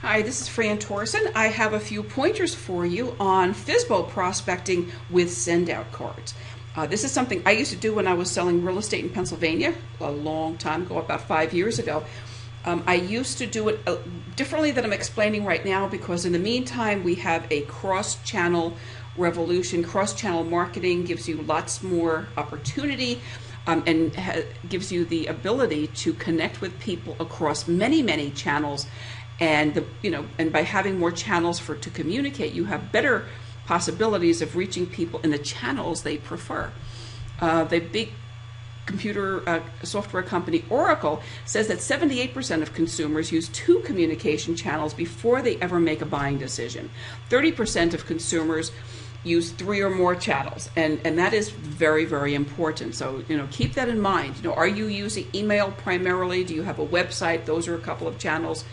Hi, this is Fran Torsen. I have a few pointers for you on FSBO prospecting with SendOutCards. This is something I used to do when I was selling real estate in Pennsylvania a long time ago, about 5 years ago. I used to do it differently than I'm explaining right now because in the meantime we have a cross-channel revolution. Cross-channel marketing gives you lots more opportunity and gives you the ability to connect with people across many channels. And and by having more channels to communicate, you have better possibilities of reaching people in the channels they prefer. The big computer software company Oracle says that 78% of consumers use 2 communication channels before they ever make a buying decision. 30% of consumers use 3 or more channels, and that is very important. So keep that in mind. Are you using email primarily? Do you have a website? Those are a couple of channels.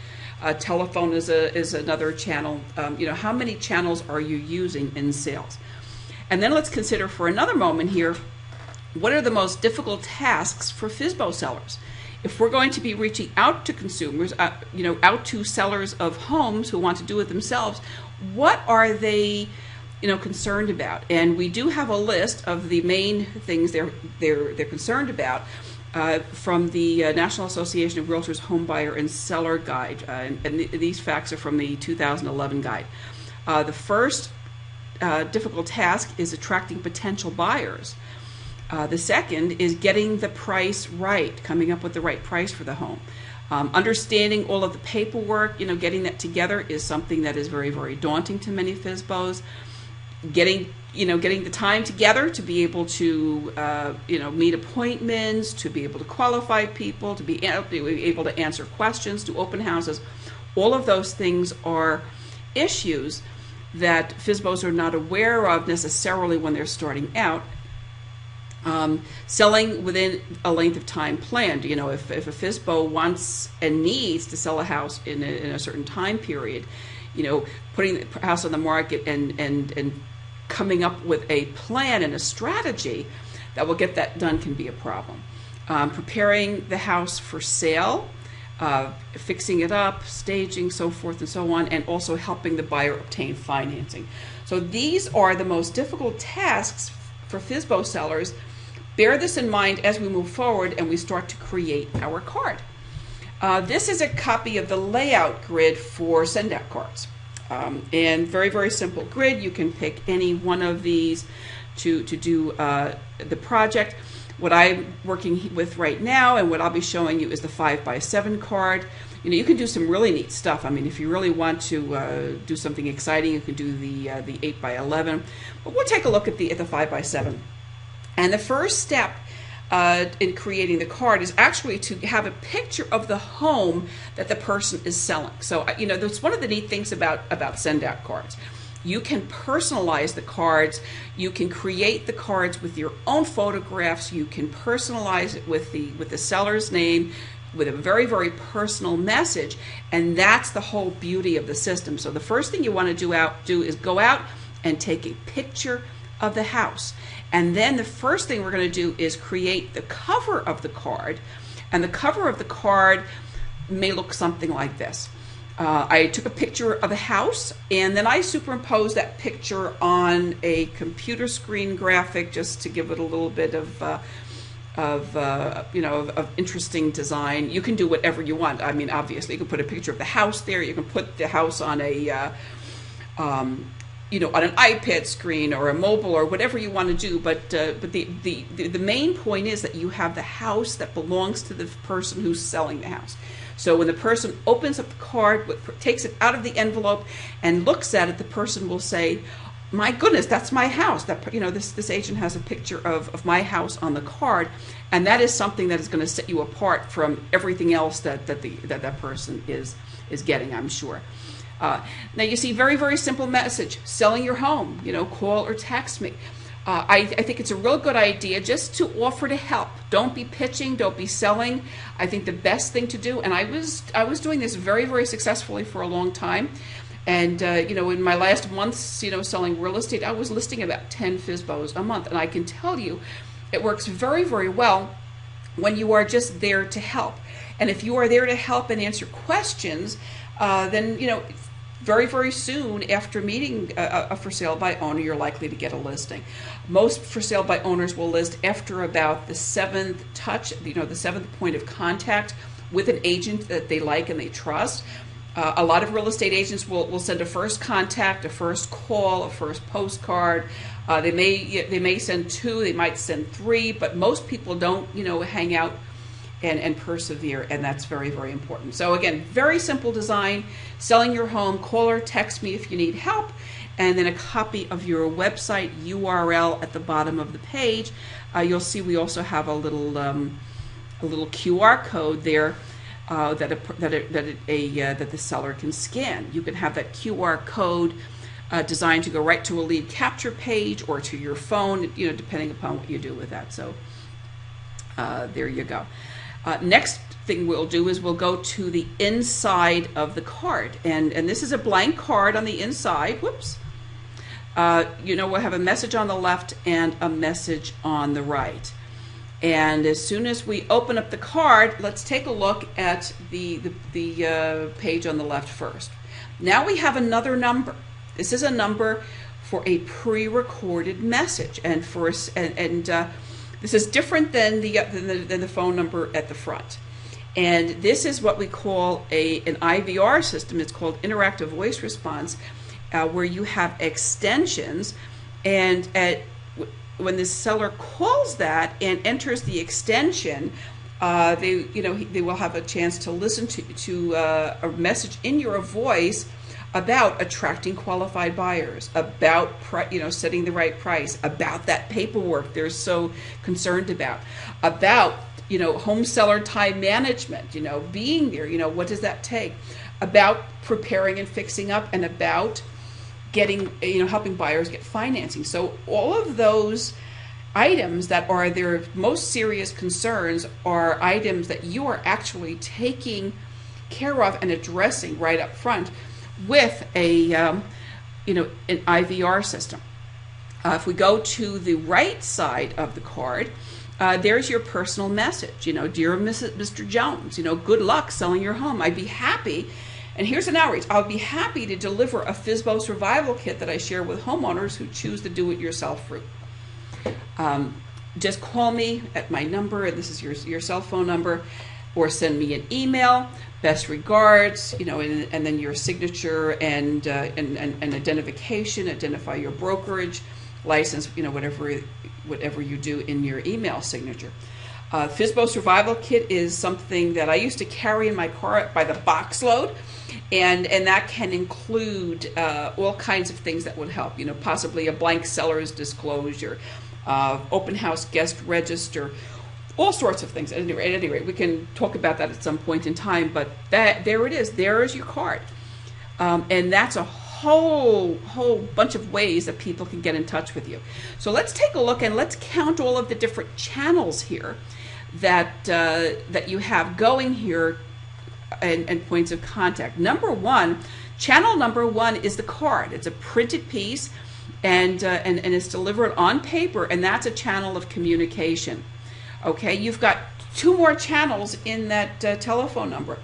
Telephone is another channel. How many channels are you using in sales? And then let's consider for another moment here, what are the most difficult tasks for FSBO sellers? If we're going to be reaching out to consumers, out to sellers of homes who want to do it themselves, what are they concerned about? And we do have a list of the main things they're concerned about. From the National Association of Realtors Home Buyer and Seller Guide, and these facts are from the 2011 guide. The first difficult task is attracting potential buyers. The second is getting the price right, coming up with the right price for the home. Understanding all of the paperwork, getting that together is something that is very daunting to many FSBOs. Getting the time together to be able to meet appointments, to be able to qualify people, to be able to answer questions, to open houses. All of those things are issues that FSBOs are not aware of necessarily when they're starting out. Selling within a length of time planned. If a FSBO wants and needs to sell a house in a certain time period, putting the house on the market and coming up with a plan and a strategy that will get that done can be a problem. Preparing the house for sale, fixing it up, staging, so forth and so on, and also helping the buyer obtain financing. So these are the most difficult tasks for FSBO sellers. Bear this in mind as we move forward and we start to create our card. This is a copy of the layout grid for SendOutCards. And very simple grid. You can pick any one of these to do the project. What I'm working with right now and what I'll be showing you is the 5x7 card. You can do some really neat stuff. I mean, if you really want to do something exciting, you can do the 8x11. But we'll take a look at the 5x7. And the first step in creating the card is actually to have a picture of the home that the person is selling. So that's one of the neat things about SendOutCards. You can personalize the cards. You can create the cards with your own photographs. You can personalize it with the seller's name, with a very personal message, and that's the whole beauty of the system. So the first thing you want to do is go out and take a picture of the house. And then the first thing we're going to do is create the cover of the card. And the cover of the card may look something like this. I took a picture of the house and then I superimposed that picture on a computer screen graphic just to give it a little bit of interesting design. You can do whatever you want. I mean, obviously you can put a picture of the house there. You can put the house on on an iPad screen or a mobile or whatever you want to do, but the main point is that you have the house that belongs to the person who's selling the house. So when the person opens up the card, takes it out of the envelope and looks at it, the person will say, "My goodness, that's my house." This agent has a picture of my house on the card, and that is something that is going to set you apart from everything else that person is getting, I'm sure. Now you see, very simple message. Selling your home, call or text me. I think it's a real good idea just to offer to help. Don't be pitching, don't be selling. I think the best thing to do, and I was doing this very successfully for a long time. And in my last months, selling real estate, I was listing about 10 FSBOs a month, and I can tell you, it works very well when you are just there to help. And if you are there to help and answer questions, then very, very soon after meeting a for sale by owner, you're likely to get a listing. Most for sale by owners will list after about the seventh touch, the seventh point of contact with an agent that they like and they trust. A lot of real estate agents will send a first contact, a first call, a first postcard. They may send 2, they might send 3, but most people don't hang out and persevere, and that's very, very important. So again, very simple design, selling your home. Call or text me if you need help, and then a copy of your website URL at the bottom of the page. You'll see we also have a little QR code there that the seller can scan. You can have that QR code designed to go right to a lead capture page or to your phone, depending upon what you do with that. So there you go. Next thing we'll do is we'll go to the inside of the card, and this is a blank card on the inside. Whoops. We'll have a message on the left and a message on the right. And as soon as we open up the card, let's take a look at the page on the left first. Now we have another number. This is a number for a pre-recorded message, and this is different than the phone number at the front. And this is what we call an IVR system. It's called interactive voice response, where you have extensions, and when the seller calls that and enters the extension, they will have a chance to listen to a message in your voice about attracting qualified buyers, about setting the right price, about that paperwork they're so concerned about home seller time management, being there, what does that take, about preparing and fixing up, and about getting, helping buyers get financing. So all of those items that are their most serious concerns are items that you are actually taking care of and addressing right up front with an IVR system. If we go to the right side of the card, there's your personal message. Dear Mr. Jones, good luck selling your home. I'd be happy, and here's an outreach. I'll be happy to deliver a FSBO survival kit that I share with homeowners who choose the do-it-yourself route. Just call me at my number, and this is your cell phone number, or send me an email. Best regards, and then your signature and identification. Identify your brokerage license, whatever you do in your email signature. FSBO Survival Kit is something that I used to carry in my car by the box load, and that can include all kinds of things that would help. Possibly a blank seller's disclosure, open house guest register, all sorts of things. At any rate, we can talk about that at some point in time, but there it is. There is your card. And that's a whole bunch of ways that people can get in touch with you. So let's take a look and let's count all of the different channels here that you have going here and points of contact. Channel number one is the card. It's a printed piece and it's delivered on paper, and that's a channel of communication. Okay, you've got 2 more channels in that telephone number.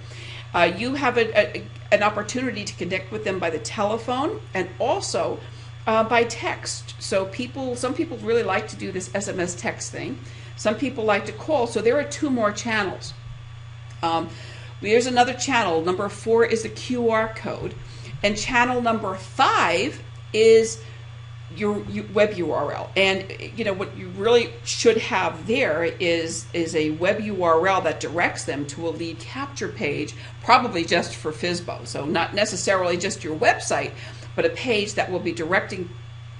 You have an opportunity to connect with them by the telephone and also by text. So some people really like to do this SMS text thing. Some people like to call. So there are 2 more channels. There's another channel. Number 4 is the QR code, and channel number 5 is your web URL. And what you really should have there is a web URL that directs them to a lead capture page, probably just for FSBO. So not necessarily just your website, but a page that will be directing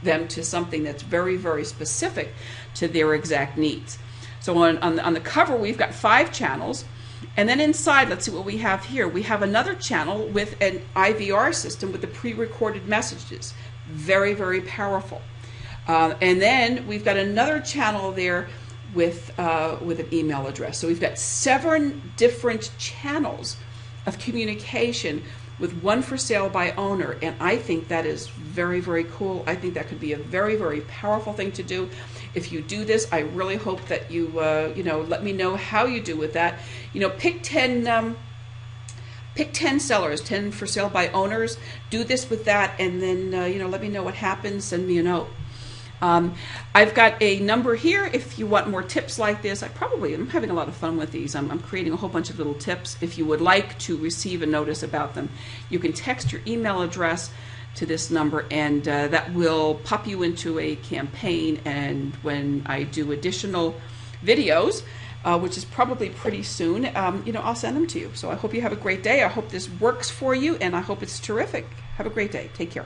them to something that's very, very specific to their exact needs. So on the cover, we've got 5 channels. And then inside, let's see what we have here. We have another channel with an IVR system with the pre-recorded messages. Very, very powerful. And then we've got another channel there with an email address. So we've got 7 different channels of communication with one for sale by owner. And I think that is very, very cool. I think that could be a very, very powerful thing to do. If you do this, I really hope that you let me know how you do with that. Pick Pick 10 sellers, 10 for sale by owners. Do this with that, and then let me know what happens. Send me a note. I've got a number here if you want more tips like this. I'm having a lot of fun with these. I'm creating a whole bunch of little tips. If you would like to receive a notice about them, you can text your email address to this number, and that will pop you into a campaign. And when I do additional videos, which is probably pretty soon, I'll send them to you. So I hope you have a great day. I hope this works for you, and I hope it's terrific. Have a great day. Take care.